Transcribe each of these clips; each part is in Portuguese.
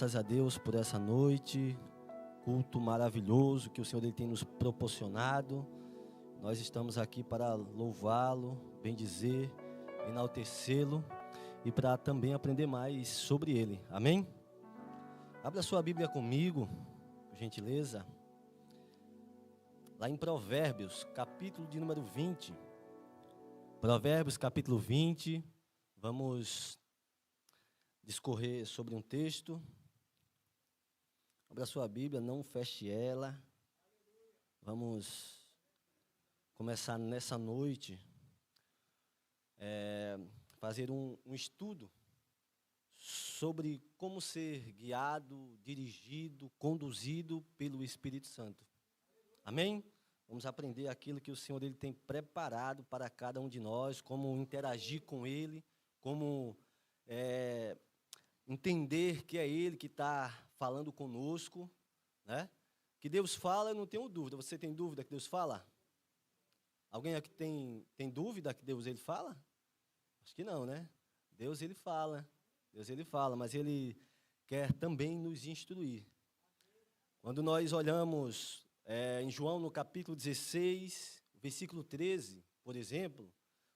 Graças a Deus por essa noite, culto maravilhoso que o Senhor tem nos proporcionado. Nós estamos aqui para louvá-lo, bendizer, enaltecê-lo e para também aprender mais sobre ele. Amém? Abra sua Bíblia comigo, por gentileza. Lá em Provérbios, capítulo de número 20. Provérbios, capítulo 20. Vamos discorrer sobre um texto. Abra sua Bíblia, não feche ela. Vamos começar nessa noite fazer um estudo sobre como ser guiado, dirigido, conduzido pelo Espírito Santo. Amém? Vamos aprender aquilo que o Senhor ele tem preparado para cada um de nós, como interagir com Ele, como entender que é Ele que está falando conosco, né? Que Deus fala, eu não tenho dúvida. Você tem dúvida que Deus fala? Alguém aqui tem dúvida que Deus ele fala? Acho que não, né? Deus ele fala, mas Ele quer também nos instruir. Quando nós olhamos em João, no capítulo 16, versículo 13, por exemplo,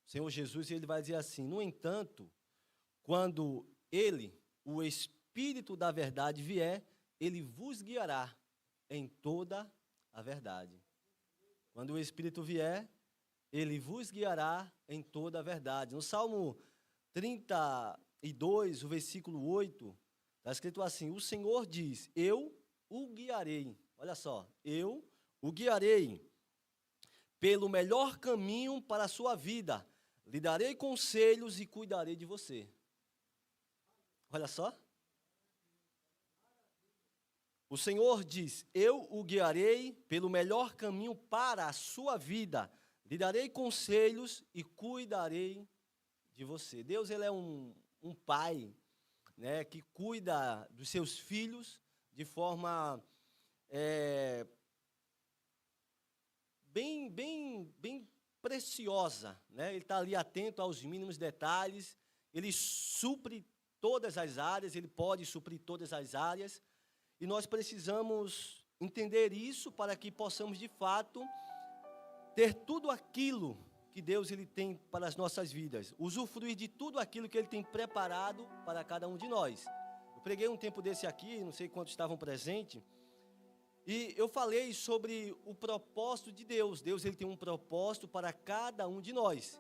o Senhor Jesus ele vai dizer assim: no entanto, quando Ele, o Espírito da verdade vier, Ele vos guiará em toda a verdade. Quando o Espírito vier, Ele vos guiará em toda a verdade. No Salmo 32, o versículo 8, está escrito assim: o Senhor diz, eu o guiarei. Olha só, eu o guiarei pelo melhor caminho para a sua vida. Lhe darei conselhos e cuidarei de você. Olha só. O Senhor diz, eu o guiarei pelo melhor caminho para a sua vida. Lhe darei conselhos e cuidarei de você. Deus ele é um pai, né, que cuida dos seus filhos de forma bem preciosa, né? Ele está ali atento aos mínimos detalhes, ele supre todas as áreas, ele pode suprir todas as áreas, e nós precisamos entender isso para que possamos, de fato, ter tudo aquilo que Deus ele tem para as nossas vidas, usufruir de tudo aquilo que Ele tem preparado para cada um de nós. Eu preguei um tempo desse aqui, não sei quantos estavam presentes, e eu falei sobre o propósito de Deus. Deus ele tem um propósito para cada um de nós.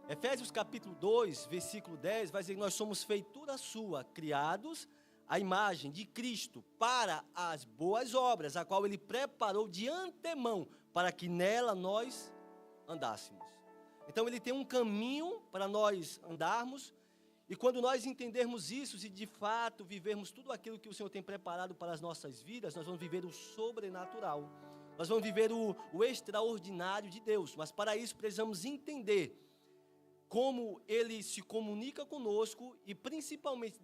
Efésios capítulo 2, versículo 10, vai dizer que nós somos feitura sua, criados à imagem de Cristo, para as boas obras, a qual Ele preparou de antemão, para que nela nós andássemos. Então Ele tem um caminho para nós andarmos, e quando nós entendermos isso, e de fato vivermos tudo aquilo que o Senhor tem preparado para as nossas vidas, nós vamos viver o sobrenatural, nós vamos viver o extraordinário de Deus. Mas para isso precisamos entender como Ele se comunica conosco e principalmente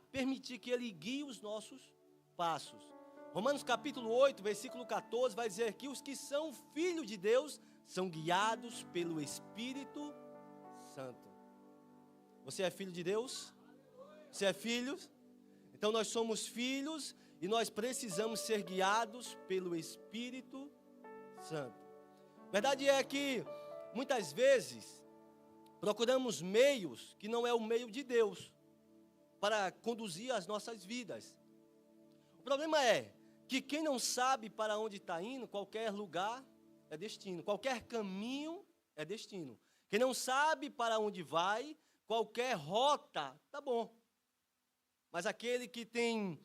permitir que Ele guie os nossos passos. Romanos capítulo 8, versículo 14 vai dizer que os que são filhos de Deus são guiados pelo Espírito Santo. Você é filho de Deus? Você é filho? Então nós somos filhos e nós precisamos ser guiados pelo Espírito Santo. A verdade é que muitas vezes procuramos meios que não é o meio de Deus para conduzir as nossas vidas. O problema é que quem não sabe para onde está indo, qualquer lugar é destino, qualquer caminho é destino. Quem não sabe para onde vai, qualquer rota, tá bom. Mas aquele que tem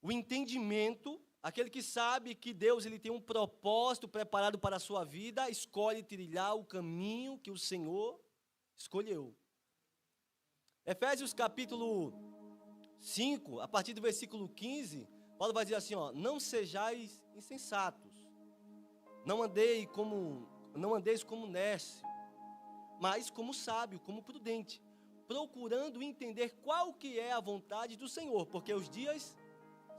o entendimento, aquele que sabe que Deus ele tem um propósito preparado para a sua vida, escolhe trilhar o caminho que o Senhor escolheu. Efésios capítulo 5, a partir do versículo 15, Paulo vai dizer assim, não sejais insensatos, não andeis como nércio, mas como sábio, como prudente, procurando entender qual que é a vontade do Senhor, porque os dias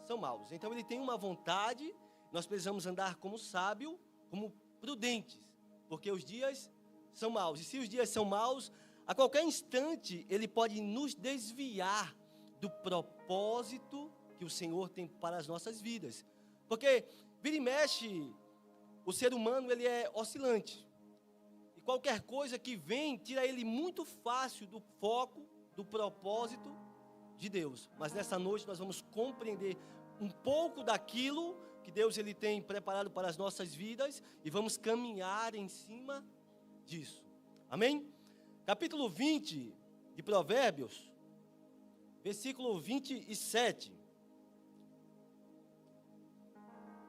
são maus. Então ele tem uma vontade, nós precisamos andar como sábio, como prudentes, porque os dias são maus. E se os dias são maus, a qualquer instante ele pode nos desviar do propósito que o Senhor tem para as nossas vidas. Porque, vira e mexe, o ser humano ele é oscilante. E qualquer coisa que vem, tira ele muito fácil do foco, do propósito de Deus. Mas nessa noite nós vamos compreender um pouco daquilo que Deus ele tem preparado para as nossas vidas e vamos caminhar em cima disso. Amém? Capítulo 20 de Provérbios, versículo 27.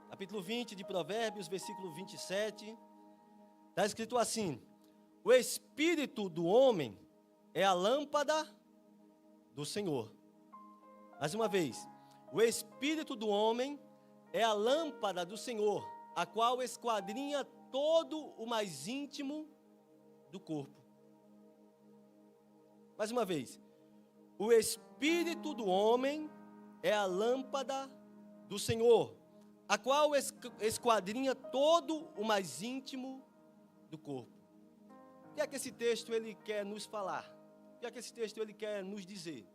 Capítulo 20 de Provérbios, versículo 27. Está escrito assim: o espírito do homem é a lâmpada do Senhor. Mais uma vez, o espírito do homem é a lâmpada do Senhor, a qual esquadrinha todo o mais íntimo do corpo. Mais uma vez, o espírito do homem é a lâmpada do Senhor, a qual esquadrinha todo o mais íntimo do corpo. O que é que esse texto ele quer nos falar? O que é que esse texto ele quer nos dizer?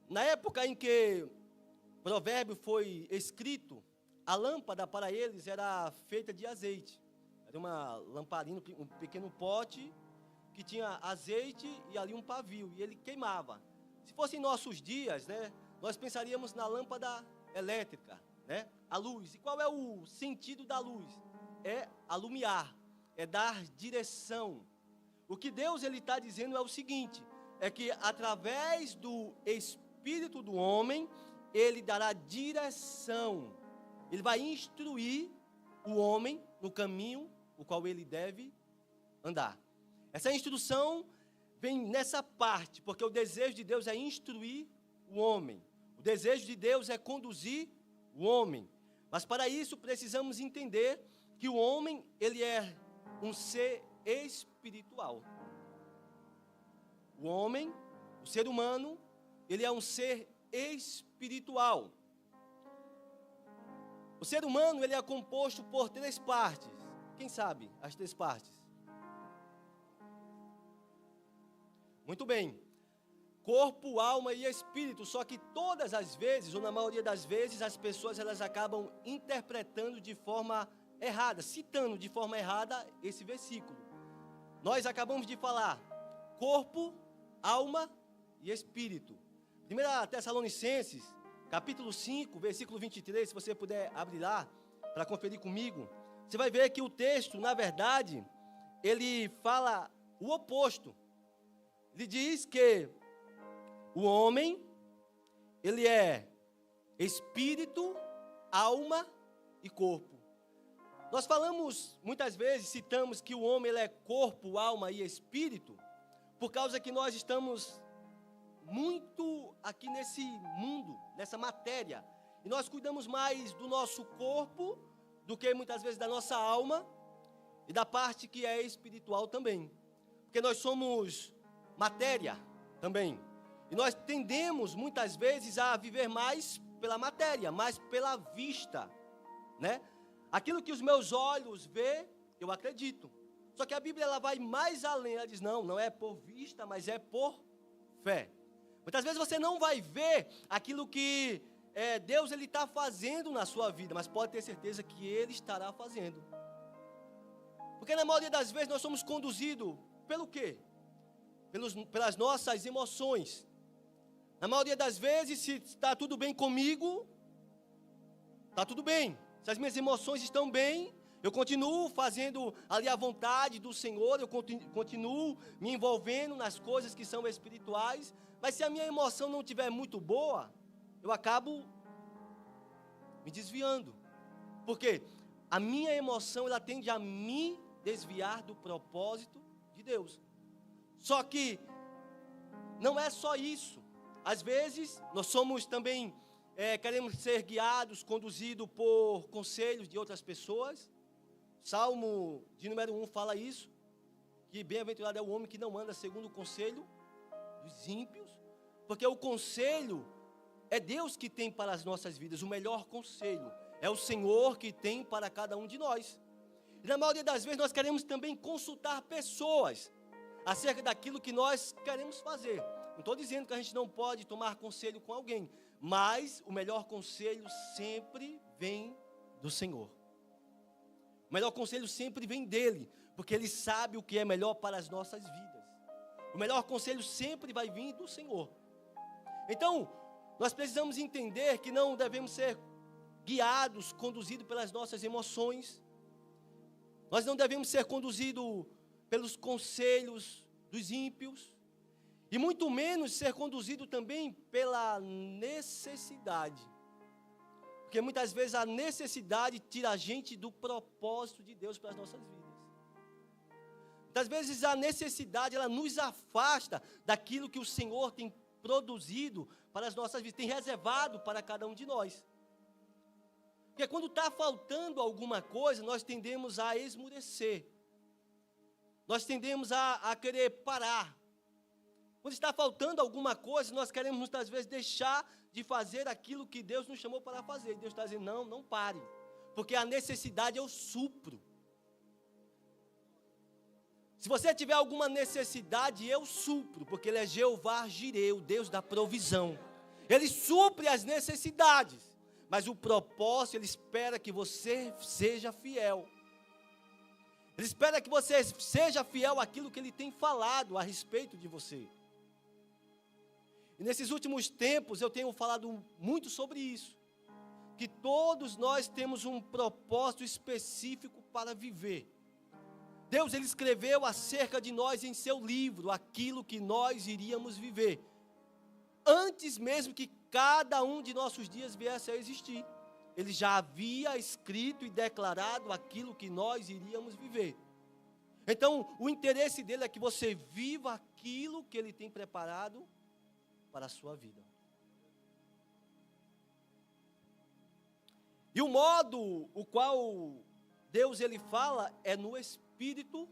Na época em que o provérbio foi escrito, a lâmpada para eles era feita de azeite. Era uma lamparina, um pequeno pote que tinha azeite e ali um pavio, e ele queimava. Se fosse em nossos dias, né, nós pensaríamos na lâmpada elétrica, né, a luz. E qual é o sentido da luz? É alumiar, é dar direção. O que Deus ele está dizendo é o seguinte, é que através do Espírito do homem, ele dará direção, ele vai instruir o homem no caminho o qual ele deve andar. Essa instrução vem nessa parte, porque o desejo de Deus é instruir o homem, o desejo de Deus é conduzir o homem, mas para isso precisamos entender que o homem, ele é um ser espiritual. O homem, o ser humano, ele é um ser espiritual. O ser humano, ele é composto por 3 partes. Quem sabe as 3 partes? Muito bem. Corpo, alma e espírito. Só que todas as vezes, ou na maioria das vezes, as pessoas elas acabam interpretando de forma errada, citando de forma errada esse versículo. Nós acabamos de falar corpo, alma e espírito. 1 Tessalonicenses, capítulo 5, versículo 23, se você puder abrir lá, para conferir comigo, você vai ver que o texto, na verdade, ele fala o oposto. Ele diz que o homem, ele é espírito, alma e corpo. Nós falamos, muitas vezes, citamos que o homem ele é corpo, alma e espírito, por causa que nós estamos muito aqui nesse mundo, nessa matéria, e nós cuidamos mais do nosso corpo do que muitas vezes da nossa alma e da parte que é espiritual também, porque nós somos matéria também, e nós tendemos muitas vezes a viver mais pela matéria, mais pela vista, né? Aquilo que os meus olhos vê, eu acredito. Só que a Bíblia ela vai mais além, ela diz, não é por vista, mas é por fé. Muitas vezes você não vai ver aquilo que Deus ele está fazendo na sua vida, mas pode ter certeza que Ele estará fazendo. Porque na maioria das vezes nós somos conduzidos pelo quê? Pelas nossas emoções. Na maioria das vezes, se está tudo bem comigo, está tudo bem. Se as minhas emoções estão bem, eu continuo fazendo ali a vontade do Senhor, eu continuo me envolvendo nas coisas que são espirituais, mas se a minha emoção não estiver muito boa, eu acabo me desviando. Porque a minha emoção, ela tende a me desviar do propósito de Deus. Só que não é só isso. Às vezes, nós somos também, queremos ser guiados, conduzidos por conselhos de outras pessoas. Salmo de número 1 fala isso, que bem-aventurado é o homem que não anda segundo o conselho dos ímpios, porque o conselho é Deus que tem para as nossas vidas, o melhor conselho é o Senhor que tem para cada um de nós. E na maioria das vezes nós queremos também consultar pessoas acerca daquilo que nós queremos fazer. Não estou dizendo que a gente não pode tomar conselho com alguém, mas o melhor conselho sempre vem do Senhor. O melhor conselho sempre vem dele, porque ele sabe o que é melhor para as nossas vidas. O melhor conselho sempre vai vir do Senhor. Então, nós precisamos entender que não devemos ser guiados, conduzidos pelas nossas emoções. Nós não devemos ser conduzidos pelos conselhos dos ímpios. E muito menos ser conduzido também pela necessidade. Porque muitas vezes a necessidade tira a gente do propósito de Deus para as nossas vidas. Muitas vezes a necessidade, ela nos afasta daquilo que o Senhor tem produzido para as nossas vidas, tem reservado para cada um de nós. Porque quando está faltando alguma coisa, nós tendemos a esmurecer. Nós tendemos a querer parar. Quando está faltando alguma coisa, nós queremos muitas vezes deixar de fazer aquilo que Deus nos chamou para fazer. E Deus está dizendo, não pare. Porque a necessidade eu supro. Se você tiver alguma necessidade, eu supro, porque Ele é Jeová Jireh, o Deus da provisão. Ele supre as necessidades, mas o propósito, Ele espera que você seja fiel. Ele espera que você seja fiel àquilo que Ele tem falado a respeito de você. E nesses últimos tempos, eu tenho falado muito sobre isso. Que todos nós temos um propósito específico para viver. Deus, Ele escreveu acerca de nós em seu livro, aquilo que nós iríamos viver. Antes mesmo que cada um de nossos dias viesse a existir. Ele já havia escrito e declarado aquilo que nós iríamos viver. Então, o interesse dele é que você viva aquilo que Ele tem preparado para a sua vida. E o modo o qual Deus Ele fala é no espírito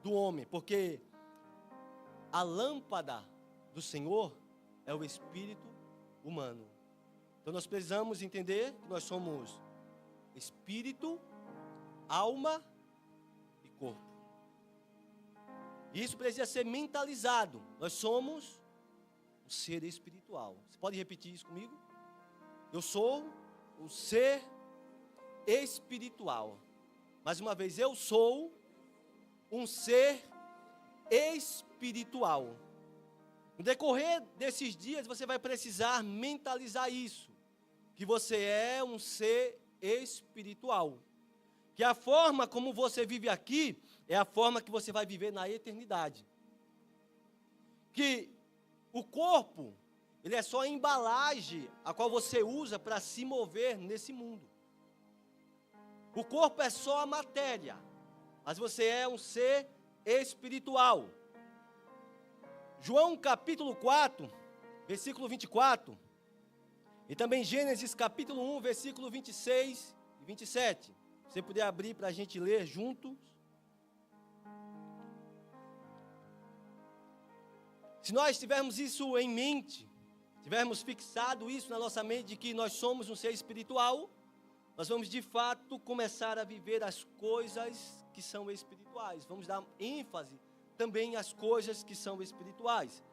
do homem, porque a lâmpada do Senhor é o espírito humano. Então nós precisamos entender que nós somos espírito, alma e corpo. E isso precisa ser mentalizado. Nós somos um ser espiritual. Você pode repetir isso comigo? Eu sou um ser espiritual. Mais uma vez, eu sou um ser espiritual. No decorrer desses dias, você vai precisar mentalizar isso. Que você é um ser espiritual. Que a forma como você vive aqui é a forma que você vai viver na eternidade. Que o corpo, ele é só a embalagem a qual você usa para se mover nesse mundo. O corpo é só a matéria, mas você é um ser espiritual. João capítulo 4, versículo 24, e também Gênesis capítulo 1, versículo 26 e 27. Se você puder abrir para a gente ler juntos. Se nós tivermos isso em mente, tivermos fixado isso na nossa mente, de que nós somos um ser espiritual, nós vamos de fato começar a viver as coisas que são espirituais. Vamos dar ênfase também às coisas que são espirituais.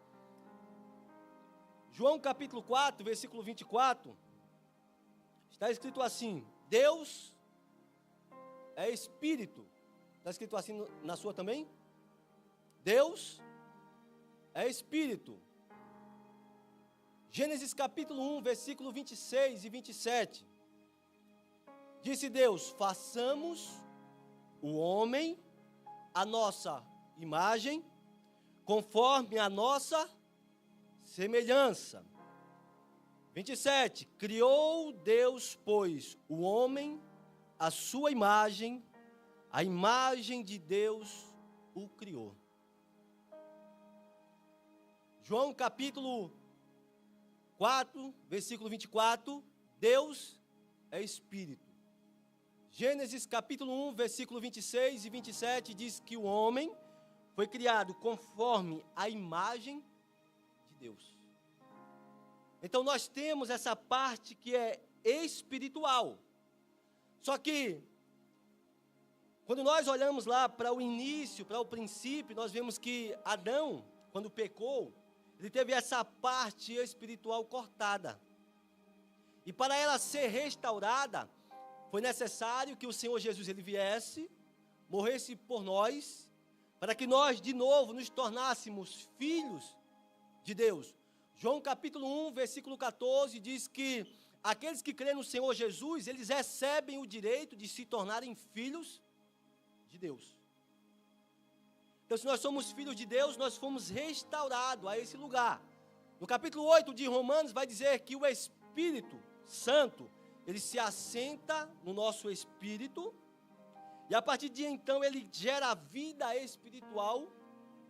João capítulo 4, versículo 24, está escrito assim: Deus é espírito. Está escrito assim na sua também? Deus é espírito. Gênesis capítulo 1, versículo 26 e 27. Disse Deus: façamos o homem a nossa imagem, conforme a nossa semelhança. 27. Criou Deus, pois, o homem à sua imagem, a imagem de Deus o criou. João capítulo 4, versículo 24, Deus é espírito. Gênesis capítulo 1, versículo 26 e 27 diz que o homem foi criado conforme a imagem de Deus. Então nós temos essa parte que é espiritual. Só que, quando nós olhamos lá para o início, para o princípio, nós vemos que Adão, quando pecou, ele teve essa parte espiritual cortada. E para ela ser restaurada, foi necessário que o Senhor Jesus ele viesse, morresse por nós, para que nós de novo nos tornássemos filhos de Deus. João capítulo 1, versículo 14, diz que aqueles que creem no Senhor Jesus, eles recebem o direito de se tornarem filhos de Deus. Então, se nós somos filhos de Deus, nós fomos restaurados a esse lugar. No capítulo 8 de Romanos, vai dizer que o Espírito Santo, ele se assenta no nosso espírito, e a partir de então, ele gera vida espiritual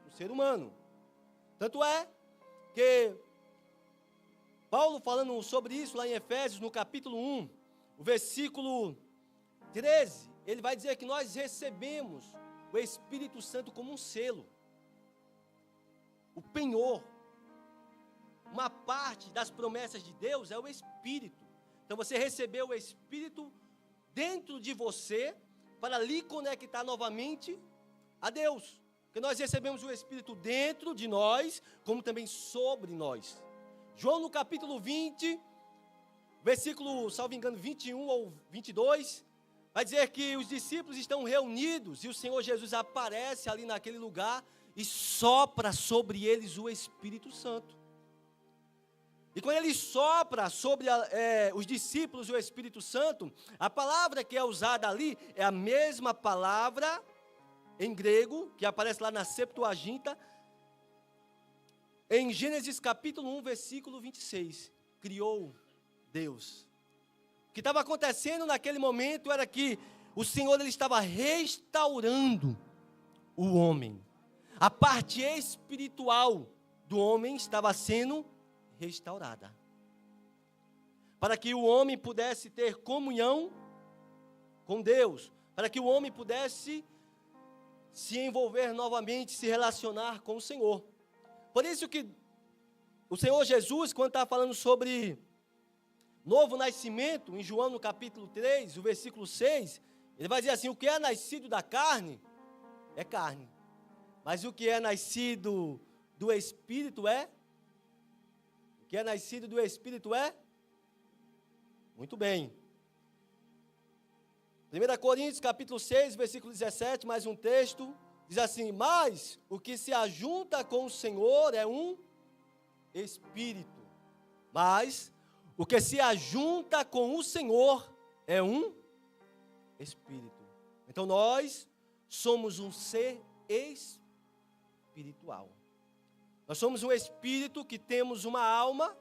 no ser humano. Tanto é que Paulo, falando sobre isso lá em Efésios, no capítulo 1, o versículo 13, ele vai dizer que nós recebemos o Espírito Santo como um selo, o penhor. Uma parte das promessas de Deus é o Espírito. Então você recebeu o Espírito dentro de você para lhe conectar novamente a Deus. Porque nós recebemos o Espírito dentro de nós, como também sobre nós. João no capítulo 20, versículo, salvo engano, 21 ou 22, vai dizer que os discípulos estão reunidos e o Senhor Jesus aparece ali naquele lugar e sopra sobre eles o Espírito Santo. E quando ele sopra sobre os discípulos o Espírito Santo, a palavra que é usada ali é a mesma palavra em grego, que aparece lá na Septuaginta, em Gênesis capítulo 1, versículo 26. Criou Deus. O que estava acontecendo naquele momento era que o Senhor ele estava restaurando o homem. A parte espiritual do homem estava sendo restaurada, para que o homem pudesse ter comunhão com Deus, para que o homem pudesse se envolver novamente, se relacionar com o Senhor. Por isso que o Senhor Jesus, quando está falando sobre novo nascimento, em João no capítulo 3, o versículo 6, ele vai dizer assim: o que é nascido da carne, é carne, mas o que é nascido do Espírito é? O que é nascido do Espírito é? Muito bem. 1 Coríntios capítulo 6, versículo 17, mais um texto, diz assim: mas o que se ajunta com o Senhor é um Espírito. Mas o que se ajunta com o Senhor é um Espírito. Então nós somos um ser espiritual. Nós somos um espírito que temos uma alma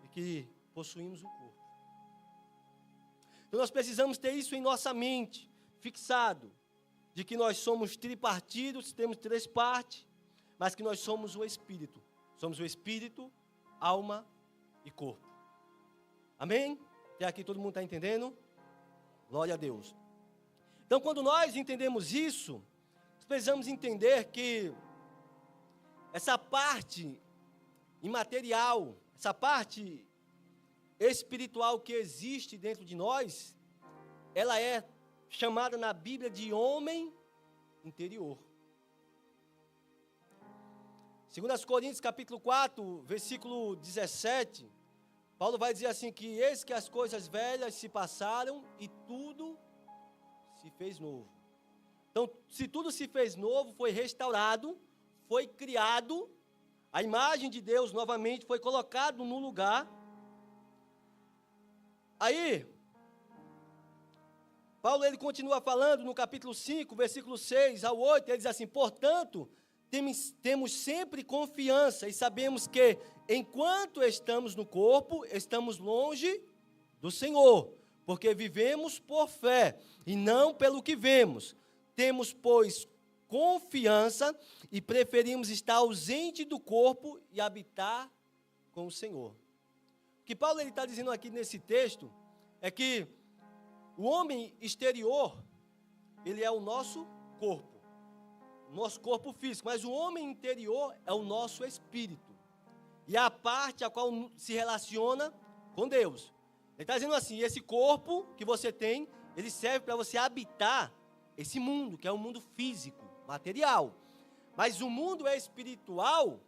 e que possuímos um corpo. Então nós precisamos ter isso em nossa mente, fixado, de que nós somos tripartidos, temos três partes, mas que nós somos o espírito. Somos o espírito, alma e corpo. Amém? Até aqui todo mundo está entendendo? Glória a Deus. Então quando nós entendemos isso, nós precisamos entender que essa parte imaterial, essa parte espiritual que existe dentro de nós, ela é chamada na Bíblia de homem interior. 2 Coríntios capítulo 4, versículo 17, Paulo vai dizer assim que eis que as coisas velhas se passaram e tudo se fez novo. Então, se tudo se fez novo, foi restaurado, foi criado, a imagem de Deus novamente foi colocado no lugar. Aí, Paulo ele continua falando no capítulo 5, versículo 6 ao 8, ele diz assim: portanto, temos sempre confiança e sabemos que, enquanto estamos no corpo, estamos longe do Senhor, porque vivemos por fé e não pelo que vemos. Temos, pois, confiança e preferimos estar ausente do corpo e habitar com o Senhor. O que Paulo está dizendo aqui nesse texto é que o homem exterior, ele é o nosso corpo físico, mas o homem interior é o nosso espírito, e é a parte a qual se relaciona com Deus. Ele está dizendo assim: esse corpo que você tem, ele serve para você habitar esse mundo, que é um mundo físico, material. Mas o mundo espiritual,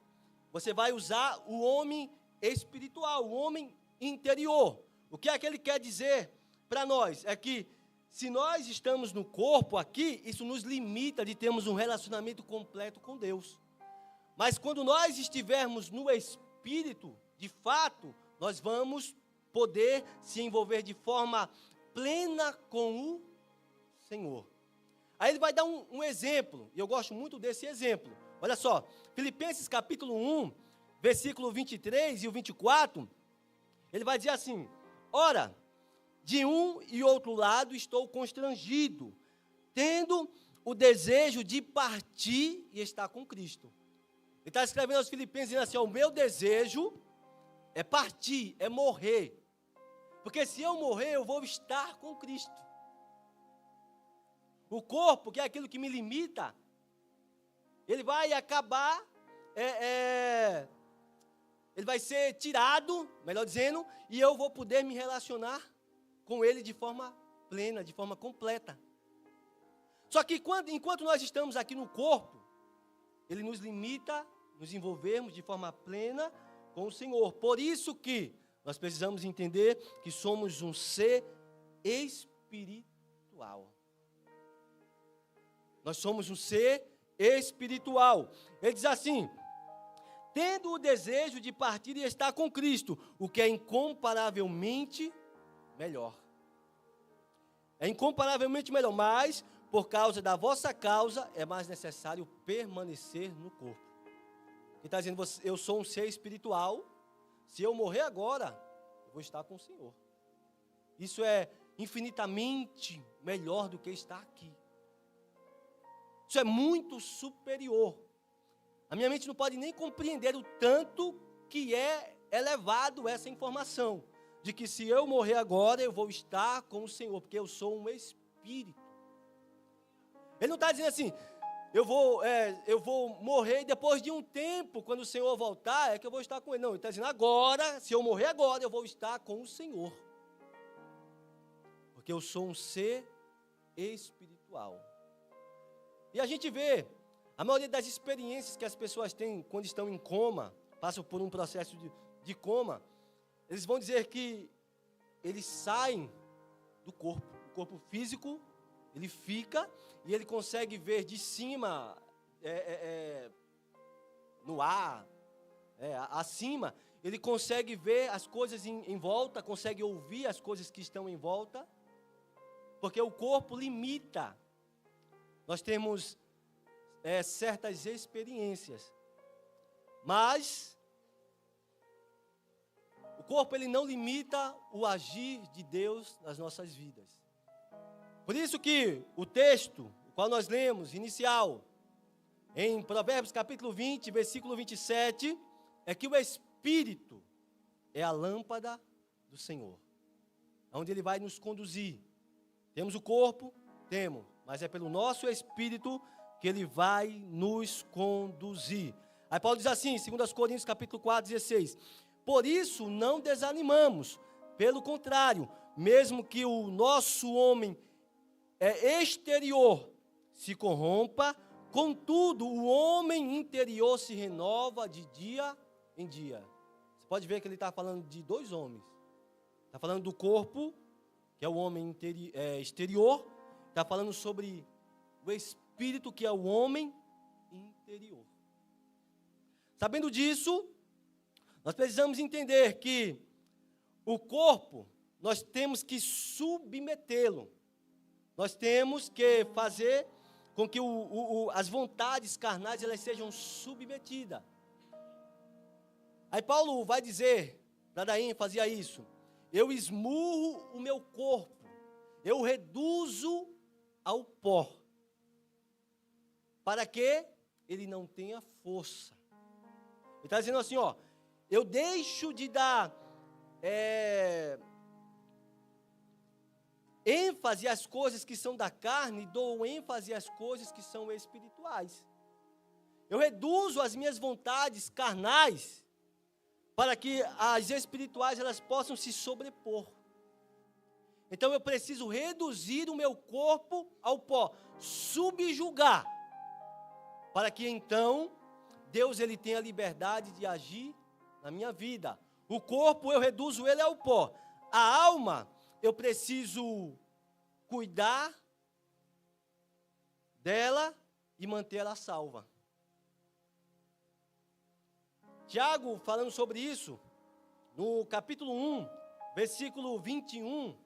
você vai usar o homem espiritual, o homem interior. O que é que ele quer dizer para nós? É que se nós estamos no corpo aqui, isso nos limita de termos um relacionamento completo com Deus. Mas quando nós estivermos no Espírito, de fato, nós vamos poder se envolver de forma plena com o Senhor. Aí ele vai dar um exemplo, e eu gosto muito desse exemplo. Olha só, Filipenses capítulo 1, versículo 23 e o 24, ele vai dizer assim: ora, de um e outro lado estou constrangido, tendo o desejo de partir e estar com Cristo. Ele está escrevendo aos Filipenses dizendo assim: o meu desejo é partir, é morrer. Porque se eu morrer, eu vou estar com Cristo. O corpo, que é aquilo que me limita, ele vai acabar, ele vai ser tirado, melhor dizendo, e eu vou poder me relacionar com ele de forma plena, de forma completa. Só que enquanto nós estamos aqui no corpo, ele nos limita, nos envolvermos de forma plena com o Senhor. Por isso que nós precisamos entender que somos um ser espiritual. Nós somos um ser espiritual. Ele diz assim: tendo o desejo de partir e estar com Cristo, o que é incomparavelmente melhor. É incomparavelmente melhor, mas por causa da vossa causa é mais necessário permanecer no corpo. Ele está dizendo: eu sou um ser espiritual, se eu morrer agora, eu vou estar com o Senhor. Isso é infinitamente melhor do que estar aqui. Isso é muito superior. A minha mente não pode nem compreender o tanto que é elevado essa informação, de que se eu morrer agora, eu vou estar com o Senhor, porque eu sou um espírito. Ele não está dizendo assim: eu vou morrer e depois de um tempo, quando o Senhor voltar, é que eu vou estar com Ele. Não, ele está dizendo: agora, se eu morrer agora, eu vou estar com o Senhor. Porque eu sou um ser espiritual. E a gente vê, a maioria das experiências que as pessoas têm quando estão em coma, passam por um processo de coma, eles vão dizer que eles saem do corpo. O corpo físico, ele fica e ele consegue ver de cima, no ar, acima, ele consegue ver as coisas em volta, consegue ouvir as coisas que estão em volta, porque o corpo limita. Nós temos certas experiências, mas o corpo ele não limita o agir de Deus nas nossas vidas. Por isso que o texto, o qual nós lemos, inicial, em Provérbios capítulo 20, versículo 27, é que o Espírito é a lâmpada do Senhor, onde Ele vai nos conduzir. Temos o corpo? Temos, mas é pelo nosso Espírito que Ele vai nos conduzir. Aí Paulo diz assim, em 2 Coríntios capítulo 4, 16, por isso não desanimamos, pelo contrário, mesmo que o nosso homem exterior se corrompa, contudo o homem interior se renova de dia em dia. Você pode ver que ele está falando de dois homens. Está falando do corpo, que é o homem exterior, está falando sobre o espírito, que é o homem interior. Sabendo disso, nós precisamos entender que o corpo, nós temos que submetê-lo. Nós temos que fazer com que as vontades carnais elas sejam submetidas. Aí Paulo vai dizer, para dar ênfase a isso: eu esmurro o meu corpo, eu reduzo ao pó, para que ele não tenha força. Ele está dizendo assim, ó, eu deixo de dar ênfase às coisas que são da carne e dou ênfase às coisas que são espirituais. Eu reduzo as minhas vontades carnais para que as espirituais elas possam se sobrepor. Então eu preciso reduzir o meu corpo ao pó, subjugar, para que então Deus ele tem a liberdade de agir na minha vida. O corpo eu reduzo ele ao pó. A alma eu preciso cuidar dela e manter ela salva. Tiago, falando sobre isso, no capítulo 1, versículo 21,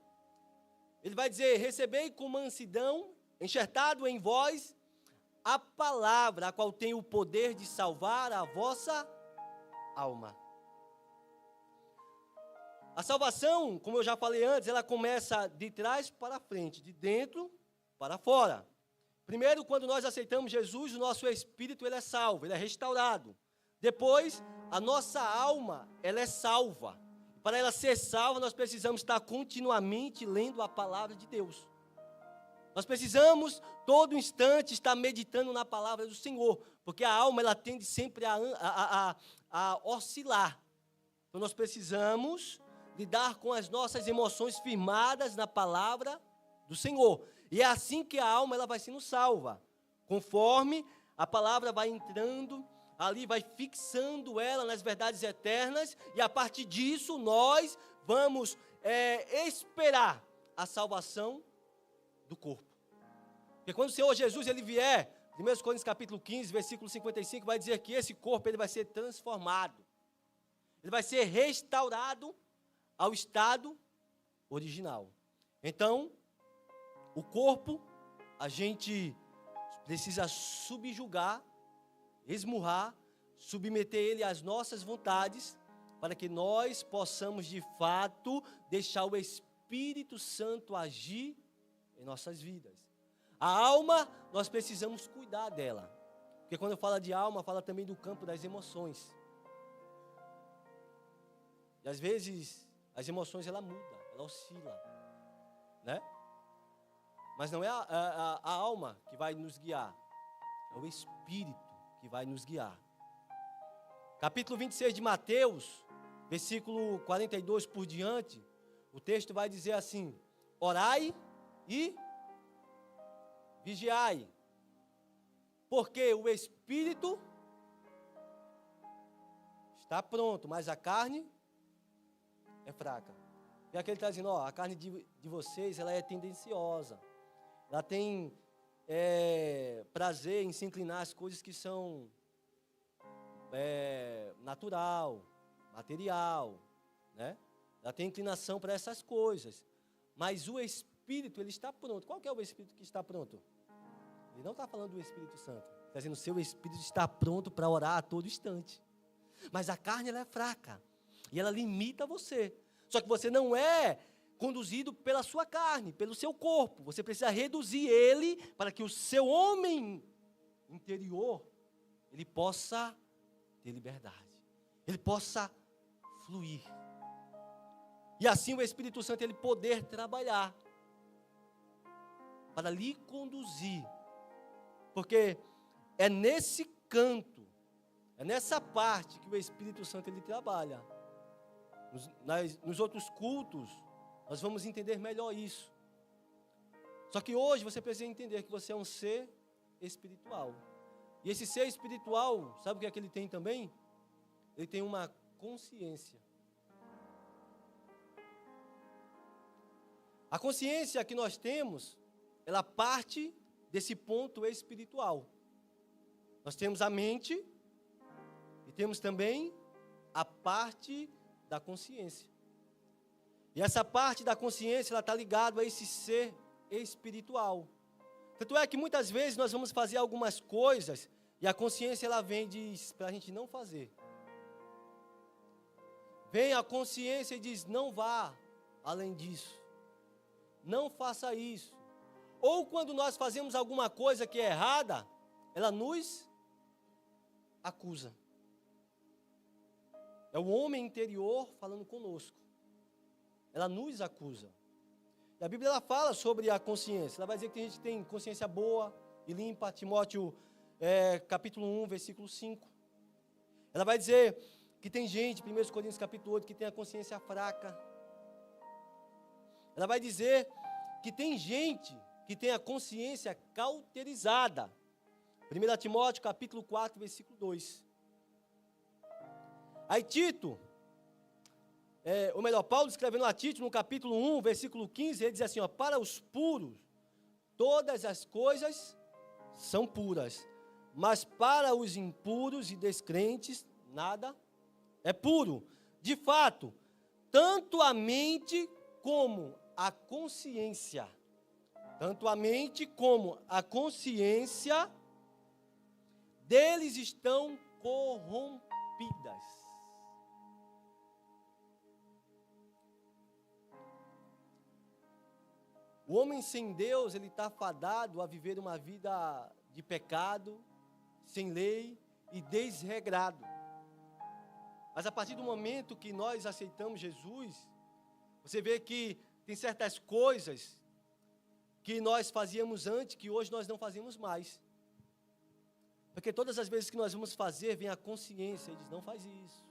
ele vai dizer: recebei com mansidão, enxertado em vós, a palavra, a qual tem o poder de salvar a vossa alma. A salvação, como eu já falei antes, ela começa de trás para frente, de dentro para fora. Primeiro, quando nós aceitamos Jesus, o nosso espírito ele é salvo, ele é restaurado. Depois, a nossa alma, ela é salva. Para ela ser salva, nós precisamos estar continuamente lendo a palavra de Deus. Nós precisamos, todo instante, estar meditando na palavra do Senhor, porque a alma, ela tende sempre a oscilar. Então, nós precisamos lidar com as nossas emoções firmadas na palavra do Senhor. E é assim que a alma ela vai sendo salva, conforme a palavra vai entrando, ali vai fixando ela nas verdades eternas, e a partir disso nós vamos esperar a salvação do corpo. Porque quando o Senhor Jesus ele vier, 1 Coríntios capítulo 15, versículo 55, vai dizer que esse corpo ele vai ser transformado, ele vai ser restaurado ao estado original. Então, o corpo, a gente precisa subjugar, esmurrar, submeter ele às nossas vontades, para que nós possamos, de fato, deixar o Espírito Santo agir em nossas vidas. A alma, nós precisamos cuidar dela. Porque quando eu falo de alma, fala também do campo das emoções. E às vezes, as emoções, ela muda, ela oscila, né? Mas não é a alma que vai nos guiar, é o Espírito que vai nos guiar. Capítulo 26 de Mateus, versículo 42 por diante, o texto vai dizer assim: orai e vigiai, porque o Espírito está pronto, mas a carne é fraca. E aqui ele está dizendo, a carne de vocês, ela é tendenciosa. Ela tem prazer em se inclinar às coisas que são natural, material, né? Ela tem inclinação para essas coisas. Mas o Espírito, ele está pronto. Qual que é o Espírito que está pronto? Ele não está falando do Espírito Santo. Ele está dizendo, o seu Espírito está pronto para orar a todo instante. Mas a carne, ela é fraca. E ela limita você. Só que você não é conduzido pela sua carne, pelo seu corpo. Você precisa reduzir ele para que o seu homem interior, ele possa ter liberdade. Ele possa fluir. E assim o Espírito Santo, ele poder trabalhar para lhe conduzir. Porque é nesse canto, é nessa parte que o Espírito Santo, ele trabalha. Nos outros cultos, nós vamos entender melhor isso. Só que hoje você precisa entender que você é um ser espiritual. E esse ser espiritual, sabe o que é que ele tem também? Ele tem uma consciência. A consciência que nós temos, ela parte desse ponto espiritual. Nós temos a mente e temos também a parte da consciência. E essa parte da consciência, ela está ligada a esse ser espiritual. Tanto é que muitas vezes nós vamos fazer algumas coisas e a consciência, ela vem e diz para a gente não fazer. Vem a consciência e diz, não vá além disso. Não faça isso. Ou quando nós fazemos alguma coisa que é errada, ela nos acusa. É o homem interior falando conosco. Ela nos acusa. E a Bíblia ela fala sobre a consciência. Ela vai dizer que tem gente que tem consciência boa e limpa. Timóteo, capítulo 1, versículo 5. Ela vai dizer que tem gente, 1 Coríntios capítulo 8, que tem a consciência fraca. Ela vai dizer que tem gente que tem a consciência cauterizada. 1 Timóteo capítulo 4, versículo 2. Aí Tito, ou melhor, Paulo escrevendo a Tito, no capítulo 1, versículo 15, ele diz assim, para os puros, todas as coisas são puras, mas para os impuros e descrentes, nada é puro. De fato, tanto a mente como a consciência, deles estão corrompidas. O homem sem Deus, ele está fadado a viver uma vida de pecado, sem lei e desregrado. Mas a partir do momento que nós aceitamos Jesus, você vê que tem certas coisas que nós fazíamos antes, que hoje nós não fazemos mais. Porque todas as vezes que nós vamos fazer, vem a consciência e diz, não faz isso.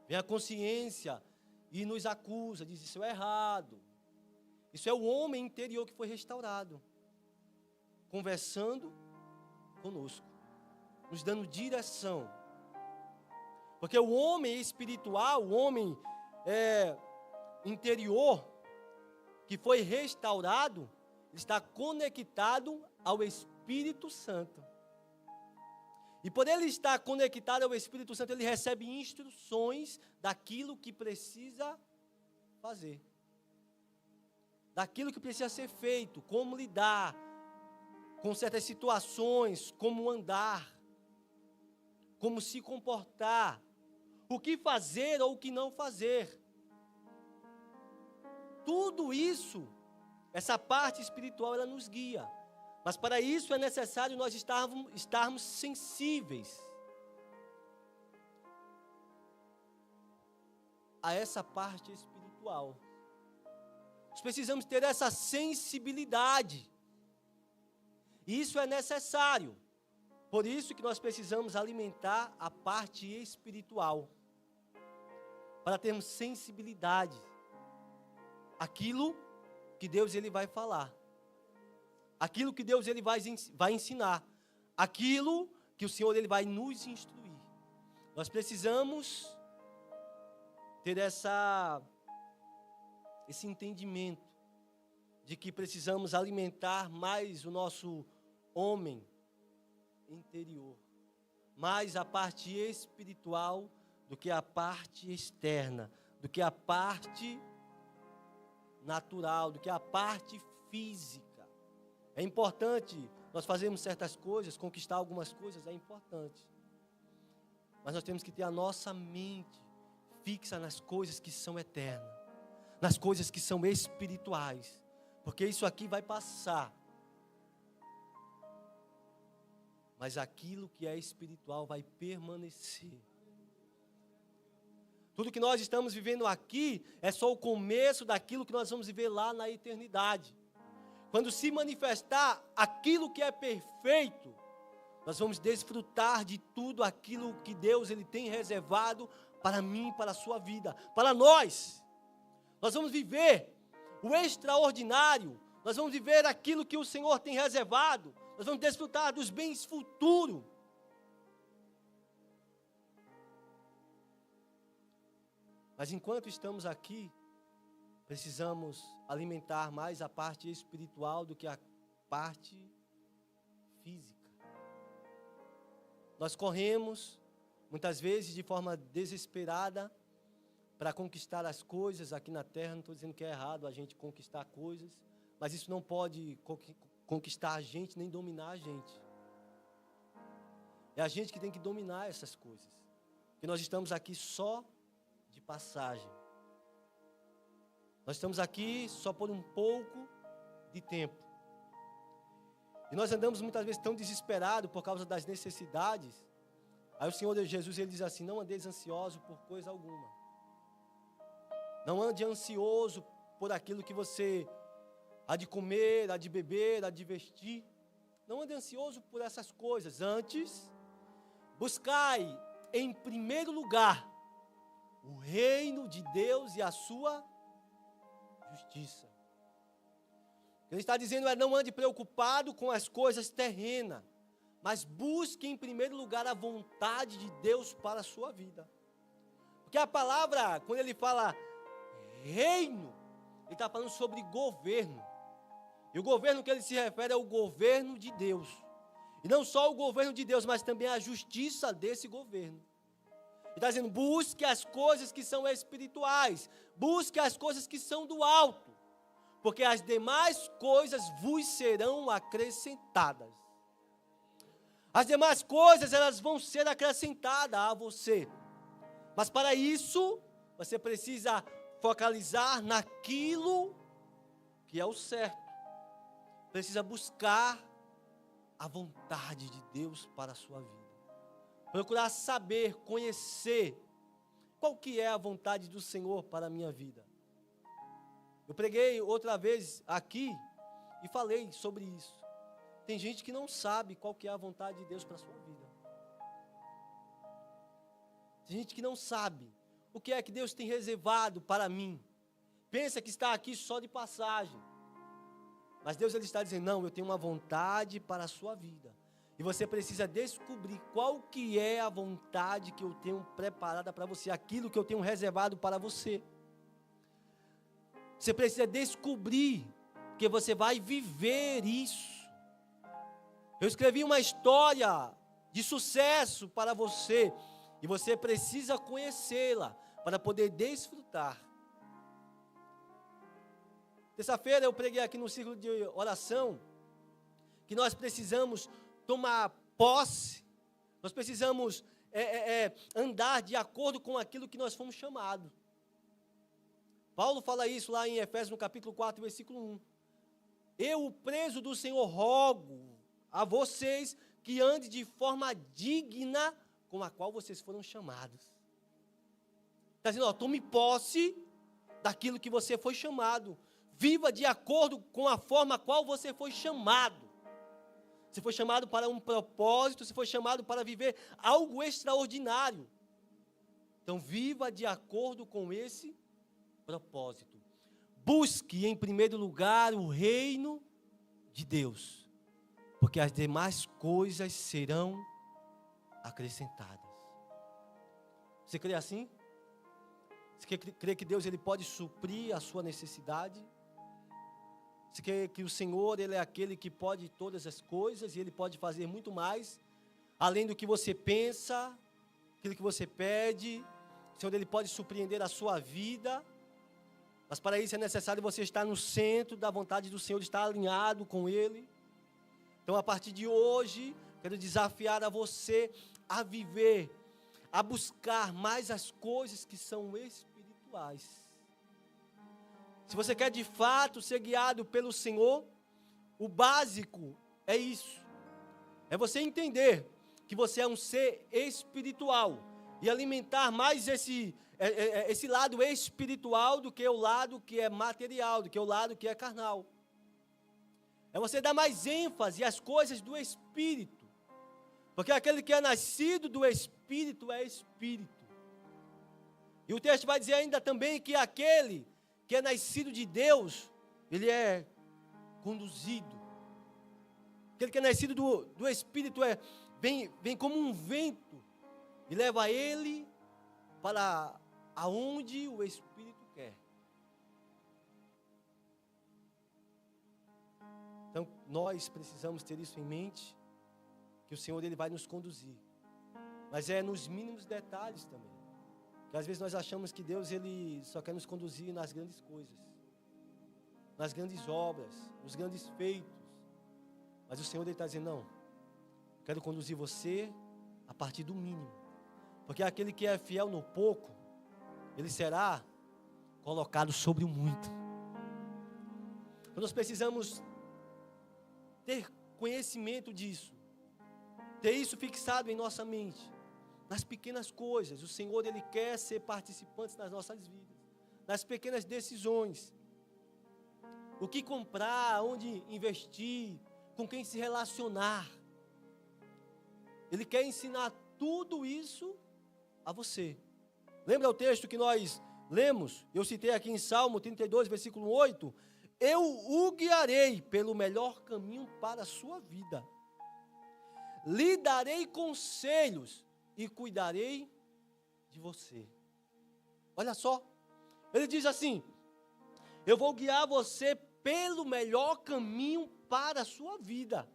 Vem a consciência e nos acusa, diz, isso é errado. Isso é o homem interior que foi restaurado, conversando conosco, nos dando direção. Porque o homem espiritual, o homem interior, que foi restaurado, está conectado ao Espírito Santo. E por ele estar conectado ao Espírito Santo, ele recebe instruções daquilo que precisa fazer. Daquilo que precisa ser feito, como lidar com certas situações, como andar, como se comportar, o que fazer ou o que não fazer. Tudo isso, essa parte espiritual, ela nos guia. Mas para isso é necessário nós estarmos sensíveis a essa parte espiritual. Nós precisamos ter essa sensibilidade. Isso é necessário. Por isso que nós precisamos alimentar a parte espiritual. Para termos sensibilidade. Aquilo que Deus ele vai falar. Aquilo que Deus ele vai ensinar. Aquilo que o Senhor ele vai nos instruir. Nós precisamos ter esse entendimento de que precisamos alimentar mais o nosso homem interior, mais a parte espiritual do que a parte externa, do que a parte natural, do que a parte física. É importante nós fazermos certas coisas, conquistar algumas coisas, é importante. Mas nós temos que ter a nossa mente fixa nas coisas que são eternas, nas coisas que são espirituais, porque isso aqui vai passar. Mas aquilo que é espiritual vai permanecer. Tudo que nós estamos vivendo aqui é só o começo daquilo que nós vamos viver lá na eternidade. Quando se manifestar aquilo que é perfeito, nós vamos desfrutar de tudo aquilo que Deus ele tem reservado para mim, para a sua vida, para nós. Nós vamos viver o extraordinário, nós vamos viver aquilo que o Senhor tem reservado, nós vamos desfrutar dos bens futuros. Mas enquanto estamos aqui, precisamos alimentar mais a parte espiritual do que a parte física. Nós corremos, muitas vezes de forma desesperada, para conquistar as coisas aqui na terra. Não estou dizendo que é errado a gente conquistar coisas, mas isso não pode conquistar a gente, nem dominar a gente. É a gente que tem que dominar essas coisas. Porque nós estamos aqui só de passagem. Nós estamos aqui só por um pouco de tempo. E nós andamos muitas vezes tão desesperados por causa das necessidades. Aí o Senhor Jesus ele diz assim: não andeis ansioso por coisa alguma. Não ande ansioso por aquilo que você há de comer, há de beber, há de vestir. Não ande ansioso por essas coisas. Antes, buscai em primeiro lugar o reino de Deus e a sua justiça. Ele está dizendo não ande preocupado com as coisas terrenas, mas busque em primeiro lugar a vontade de Deus para a sua vida. Porque a palavra, quando ele fala reino, ele está falando sobre governo. E o governo que ele se refere é o governo de Deus. E não só o governo de Deus, mas também a justiça desse governo. Ele está dizendo, busque as coisas que são espirituais. Busque as coisas que são do alto. Porque as demais coisas vos serão acrescentadas. As demais coisas, elas vão ser acrescentadas a você. Mas para isso, você precisa focalizar naquilo que é o certo. Precisa buscar a vontade de Deus para a sua vida. Procurar saber, conhecer qual que é a vontade do Senhor para a minha vida. Eu preguei outra vez aqui e falei sobre isso. Tem gente que não sabe qual que é a vontade de Deus para a sua vida. Tem gente que não sabe o que é que Deus tem reservado para mim. Pensa que está aqui só de passagem. Mas Deus ele está dizendo, não, eu tenho uma vontade para a sua vida. E você precisa descobrir qual que é a vontade que eu tenho preparada para você, aquilo que eu tenho reservado para você. Você precisa descobrir, porque você vai viver isso. Eu escrevi uma história de sucesso para você, e você precisa conhecê-la para poder desfrutar. Terça-feira eu preguei aqui no círculo de oração que nós precisamos tomar posse, nós precisamos andar de acordo com aquilo que nós fomos chamados. Paulo fala isso lá em Efésios no capítulo 4, versículo 1. Eu, o preso do Senhor, rogo a vocês que andem de forma digna com a qual vocês foram chamados. Está dizendo, tome posse daquilo que você foi chamado. Viva de acordo com a forma a qual você foi chamado. Você foi chamado para um propósito, você foi chamado para viver algo extraordinário. Então, viva de acordo com esse propósito. Busque, em primeiro lugar, o reino de Deus, porque as demais coisas serão acrescentadas. Você crê assim? Você crê que Deus ele pode suprir a sua necessidade? Você crê que o Senhor ele é aquele que pode todas as coisas e Ele pode fazer muito mais, além do que você pensa, aquilo que você pede? O Senhor ele pode surpreender a sua vida, mas para isso é necessário você estar no centro da vontade do Senhor, estar alinhado com Ele. Então, a partir de hoje, quero desafiar a você a viver, a buscar mais as coisas que são espirituais. Se você quer de fato ser guiado pelo Senhor, o básico é isso. É você entender que você é um ser espiritual e alimentar mais esse lado espiritual do que o lado que é material, do que o lado que é carnal. É você dar mais ênfase às coisas do Espírito. Porque aquele que é nascido do Espírito é Espírito. E o texto vai dizer ainda também que aquele que é nascido de Deus, ele é conduzido. Aquele que é nascido do Espírito vem como um vento e leva ele para aonde o Espírito quer. Então, nós precisamos ter isso em mente, que o Senhor ele vai nos conduzir. Mas é nos mínimos detalhes também. Porque às vezes nós achamos que Deus ele só quer nos conduzir nas grandes coisas, nas grandes obras, nos grandes feitos. Mas o Senhor ele está dizendo, não, eu quero conduzir você a partir do mínimo. Porque aquele que é fiel no pouco, ele será colocado sobre o muito. Então nós precisamos ter conhecimento disso, ter isso fixado em nossa mente, nas pequenas coisas. O Senhor ele quer ser participante nas nossas vidas, nas pequenas decisões, o que comprar, onde investir, com quem se relacionar. Ele quer ensinar tudo isso a você. Lembra o texto que nós lemos? Eu citei aqui em Salmo 32, versículo 8. Eu o guiarei pelo melhor caminho para a sua vida. Lhe darei conselhos e cuidarei de você. Olha só. Ele diz assim: eu vou guiar você pelo melhor caminho para a sua vida.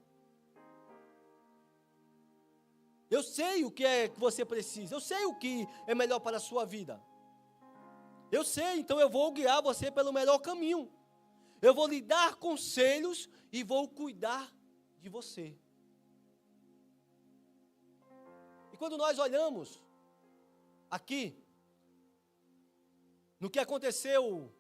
Eu sei o que é que você precisa. Eu sei o que é melhor para a sua vida. Eu sei, então eu vou guiar você pelo melhor caminho. Eu vou lhe dar conselhos e vou cuidar de você. E quando nós olhamos aqui no que aconteceu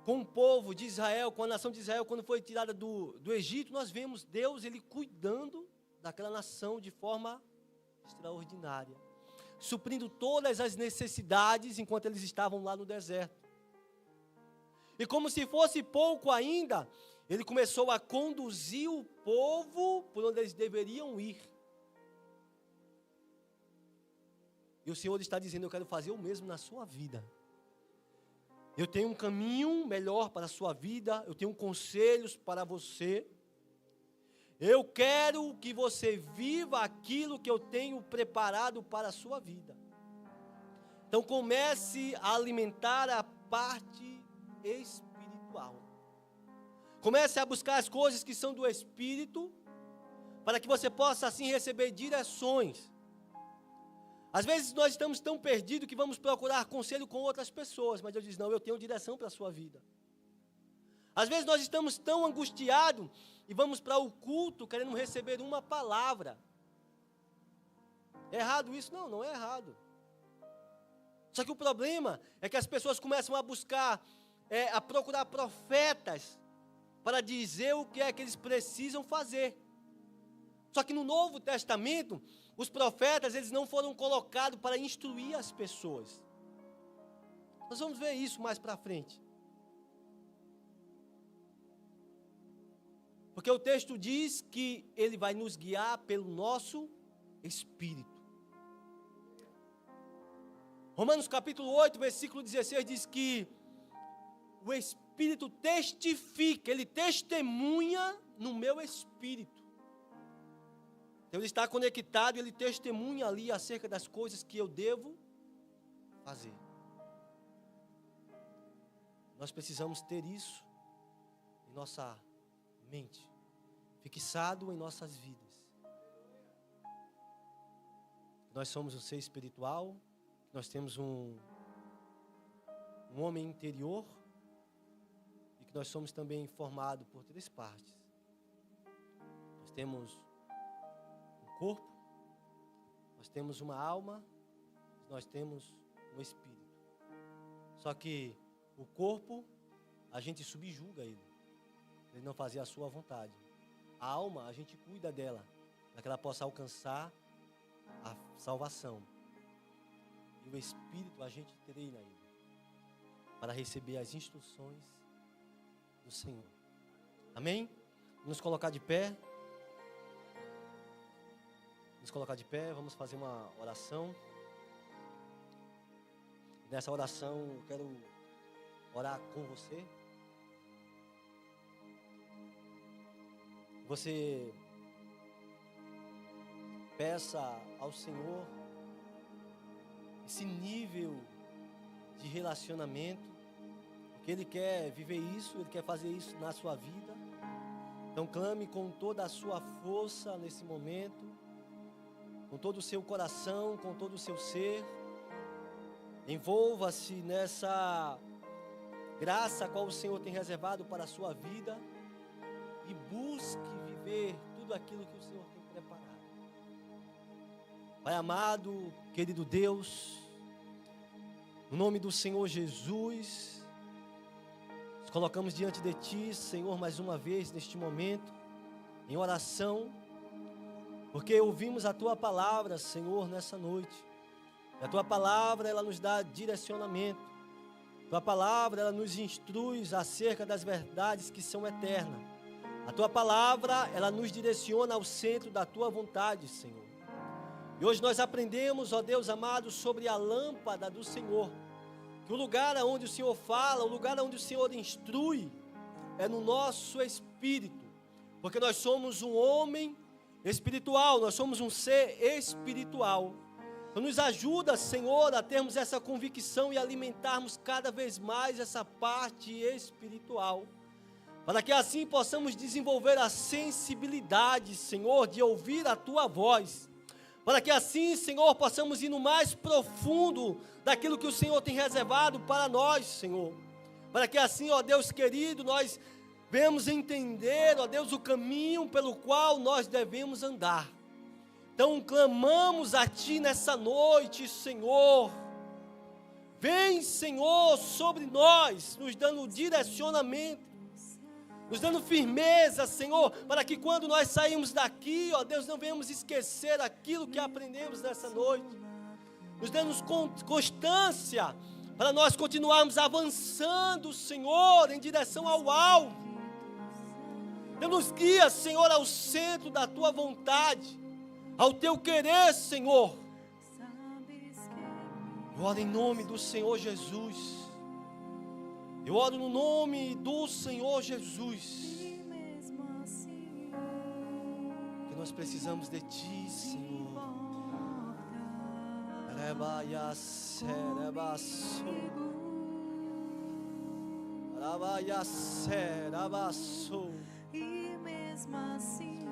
com o povo de Israel, com a nação de Israel, quando foi tirada do Egito, nós vemos Deus, Ele cuidando daquela nação de forma extraordinária, suprindo todas as necessidades enquanto eles estavam lá no deserto. E como se fosse pouco ainda, Ele começou a conduzir o povo por onde eles deveriam ir. E o Senhor está dizendo: eu quero fazer o mesmo na sua vida. Eu tenho um caminho melhor para a sua vida, eu tenho conselhos para você. Eu quero que você viva aquilo que eu tenho preparado para a sua vida. Então comece a alimentar a parte espiritual. Comece a buscar as coisas que são do Espírito, para que você possa assim receber direções. Às vezes nós estamos tão perdidos que vamos procurar conselho com outras pessoas, mas Deus diz: não, eu tenho direção para a sua vida. Às vezes nós estamos tão angustiados e vamos para o culto querendo receber uma palavra. É errado isso? Não, não é errado. Só que o problema é que as pessoas começam a buscar, a procurar profetas para dizer o que é que eles precisam fazer. Só que no Novo Testamento, os profetas, eles não foram colocados para instruir as pessoas. Nós vamos ver isso mais para frente. Porque o texto diz que Ele vai nos guiar pelo nosso Espírito. Romanos capítulo 8, versículo 16 diz que o Espírito testifica, Ele testemunha no meu espírito. Então Ele está conectado e Ele testemunha ali acerca das coisas que eu devo fazer. Nós precisamos ter isso em nossa mente, fixado em nossas vidas. Nós somos um ser espiritual, nós temos um homem interior e que nós somos também formados por 3 partes. Nós temos um corpo, nós temos uma alma, nós temos um espírito. Só que o corpo, a gente subjuga ele não fazer a sua vontade. A alma, a gente cuida dela, para que ela possa alcançar a salvação. E o Espírito, a gente treina ele, para receber as instruções do Senhor. Amém? Nos colocar de pé. Nos colocar de pé, vamos fazer uma oração. Nessa oração, eu quero orar com você. Você peça ao Senhor esse nível de relacionamento, porque Ele quer viver isso, Ele quer fazer isso na sua vida. Então clame com toda a sua força nesse momento, com todo o seu coração, com todo o seu ser. Envolva-se nessa graça a qual o Senhor tem reservado para a sua vida e busque viver tudo aquilo que o Senhor tem preparado. Pai amado, querido Deus, no nome do Senhor Jesus, nos colocamos diante de Ti, Senhor, mais uma vez neste momento, em oração, porque ouvimos a Tua palavra, Senhor, nessa noite. E a Tua palavra, ela nos dá direcionamento. A Tua palavra, ela nos instrui acerca das verdades que são eternas. A Tua palavra, ela nos direciona ao centro da Tua vontade, Senhor. E hoje nós aprendemos, ó Deus amado, sobre a lâmpada do Senhor. Que o lugar onde o Senhor fala, o lugar onde o Senhor instrui, é no nosso espírito. Porque nós somos um homem espiritual, nós somos um ser espiritual. Então, nos ajuda, Senhor, a termos essa convicção e alimentarmos cada vez mais essa parte espiritual, para que assim possamos desenvolver a sensibilidade, Senhor, de ouvir a Tua voz, para que assim, Senhor, possamos ir no mais profundo daquilo que o Senhor tem reservado para nós, Senhor, para que assim, ó Deus querido, nós venhamos entender, ó Deus, o caminho pelo qual nós devemos andar. Então clamamos a Ti nessa noite, Senhor. Vem, Senhor, sobre nós, nos dando direcionamento, nos dando firmeza, Senhor, para que quando nós sairmos daqui, ó Deus, não venhamos esquecer aquilo que aprendemos nessa noite. Nos dando constância, para nós continuarmos avançando, Senhor, em direção ao alvo. Nos guia, Senhor, ao centro da Tua vontade, ao Teu querer, Senhor. Eu oro em nome do Senhor Jesus. Eu oro no nome do Senhor Jesus. Que nós precisamos de Ti, Senhor. E mesmo assim,